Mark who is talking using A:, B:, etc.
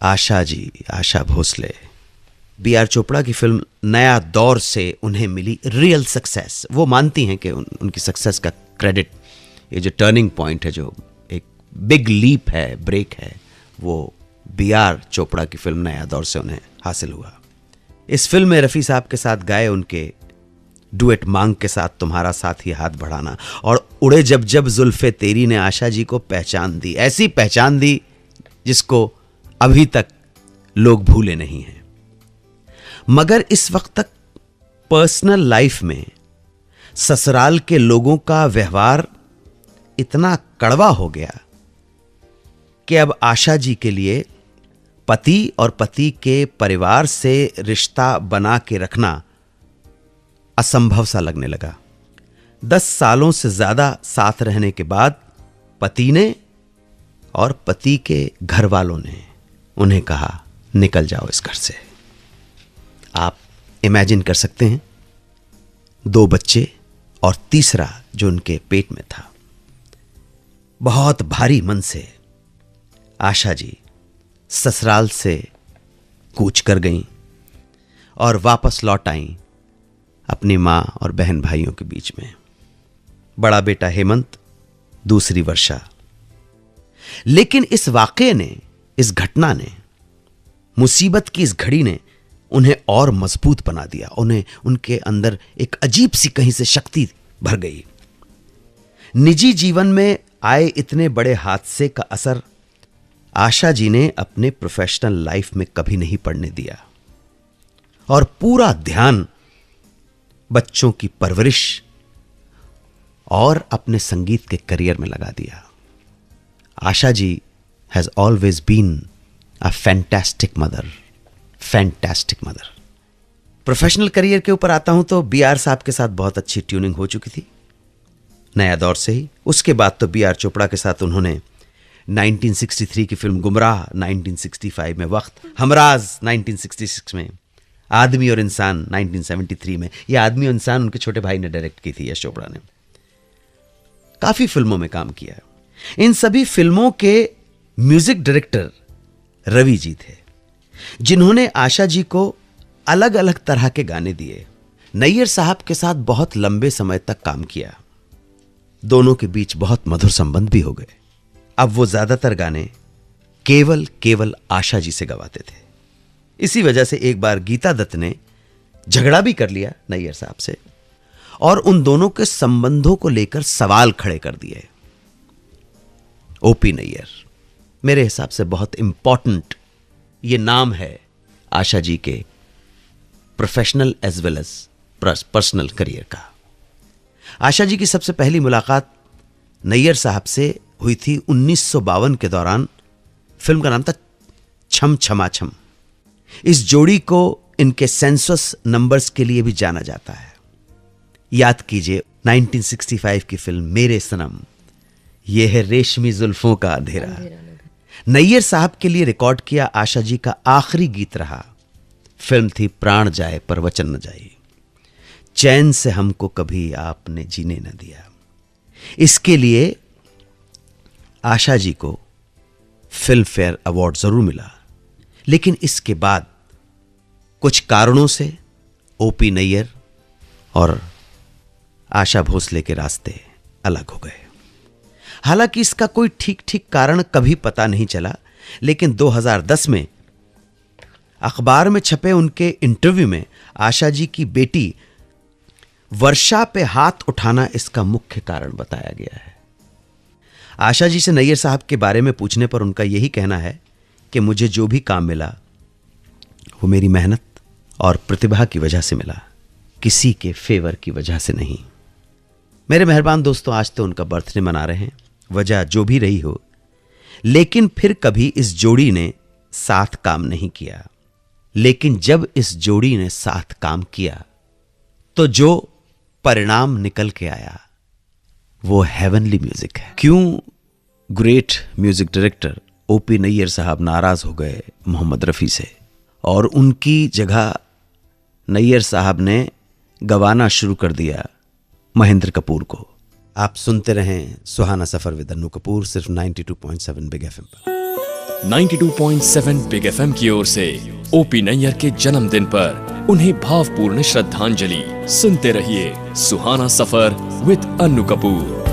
A: आशा ji, Asha Bhosle, B R Chopra की film नया दौर से उन्हें मिली रियल सक्सेस। वो मानती हैं कि उनकी सक्सेस का क्रेडिट, ये जो टर्निंग पॉइंट है, जो एक बिग लीप है, ब्रेक है, वो बी आर चोपड़ा की फिल्म नया दौर से उन्हें हासिल हुआ। इस फिल्म में रफ़ी साहब के साथ गाए उनके डुएट मांग के साथ तुम्हारा साथ ही हाथ बढ़ाना और उड़े जब जब जुल्फे तेरी ने आशा जी को पहचान दी, ऐसी पहचान दी जिसको अभी तक लोग भूले नहीं हैं। मगर इस वक्त तक पर्सनल लाइफ में ससुराल के लोगों का व्यवहार इतना कड़वा हो गया कि अब आशा जी के लिए पति और पति के परिवार से रिश्ता बना के रखना असंभव सा लगने लगा। 10 सालों से ज्यादा साथ रहने के बाद पति ने और पति के घर वालों ने उन्हें कहा, निकल जाओ इस घर से। आप इमेजिन कर सकते हैं, 2 बच्चे और तीसरा जो उनके पेट में था। बहुत भारी मन से आशा जी ससुराल से कूच कर गईं और वापस लौट आईं अपनी मां और बहन भाइयों के बीच में। बड़ा बेटा हेमंत, दूसरी वर्षा। लेकिन इस वाकये ने, इस घटना ने, मुसीबत की इस घड़ी ने उन्हें और मजबूत बना दिया। उन्हें, उनके अंदर एक अजीब सी कहीं से शक्ति भर गई। निजी जीवन में आए इतने बड़े हादसे का असर आशा जी ने अपने प्रोफेशनल लाइफ में कभी नहीं पड़ने दिया और पूरा ध्यान बच्चों की परवरिश और अपने संगीत के करियर में लगा दिया। Asha ji has always been a fantastic mother, fantastic mother. Professional career के ऊपर आता हूं तो बी आर साहब के साथ बहुत अच्छी ट्यूनिंग हो चुकी थी नया दौर से ही। उसके बाद तो बी आर चोपड़ा के साथ उन्होंने 1963 की फिल्म गुमराह, 1965 में वक्त, हमराज 1966 में, आदमी और इंसान 1973 में। ये आदमी और इंसान उनके छोटे भाई ने डायरेक्ट की थी, यश चोपड़ा ने। काफी फिल्मों में काम किया। इन सभी फिल्मों के म्यूजिक डायरेक्टर रवि जी थे, जिन्होंने आशा जी को अलग अलग तरह के गाने दिए। नैयर साहब के साथ बहुत लंबे समय तक काम किया। दोनों के बीच बहुत मधुर संबंध भी हो गए। अब वो ज्यादातर गाने केवल आशा जी से गवाते थे। इसी वजह से एक बार गीता दत्त ने झगड़ा भी कर लिया नैयर साहब से और उन दोनों के संबंधों को लेकर सवाल खड़े कर दिए। ओपी नैयर मेरे हिसाब से बहुत इंपॉर्टेंट ये नाम है आशा जी के professional as well as personal career का। आशा जी की सबसे पहली मुलाकात नैयर साहब से हुई थी 1952 के दौरान। फिल्म का नाम था छम छमा छम। इस जोड़ी को इनके सेंसस नंबर्स के लिए भी जाना जाता है। याद कीजिए 1965 की फिल्म मेरे सनम, यह है रेशमी जुल्फों का अंधेरा। नैयर साहब के लिए रिकॉर्ड किया आशा जी का आखिरी गीत रहा। फिल्म थी प्राण जाए पर वचन न जाए, चैन से हमको कभी आपने जीने न दिया। इसके लिए आशा जी को फिल्म फेयर अवार्ड जरूर मिला, लेकिन इसके बाद कुछ कारणों से ओपी नैयर और आशा भोसले के रास्ते अलग हो गए। हालांकि इसका कोई ठीक कारण कभी पता नहीं चला, लेकिन 2010 में अखबार में छपे उनके इंटरव्यू में आशा जी की बेटी वर्षा पे हाथ उठाना इसका मुख्य कारण बताया गया है। आशा जी से नैयर साहब के बारे में पूछने पर उनका यही कहना है कि मुझे जो भी काम मिला वो मेरी मेहनत और प्रतिभा की वजह से मिला, किसी के फेवर की वजह से नहीं। मेरे मेहरबान दोस्तों, आज तो उनका बर्थडे मना रहे हैं, वजह जो भी रही हो, लेकिन फिर कभी इस जोड़ी ने साथ काम नहीं किया। लेकिन जब इस जोड़ी ने साथ काम किया तो जो परिणाम निकल के आया वो हेवनली म्यूजिक है। क्यों great music director O P Nayyar साहब नाराज हो गए मोहम्मद रफ़ी से और उनकी जगह नैयर साहब ने गवाना शुरू कर दिया महेंद्र कपूर को। आप सुनते रहें सुहाना सफर विद अन्नू कपूर, सिर्फ 92.7 बिग एफएम पर।
B: 92.7 बिग FM की ओर से ओपी नैयर के जन्मदिन पर उन्हें भावपूर्ण श्रद्धांजलि। सुनते रहिए सुहाना सफर विद अन्नू कपूर।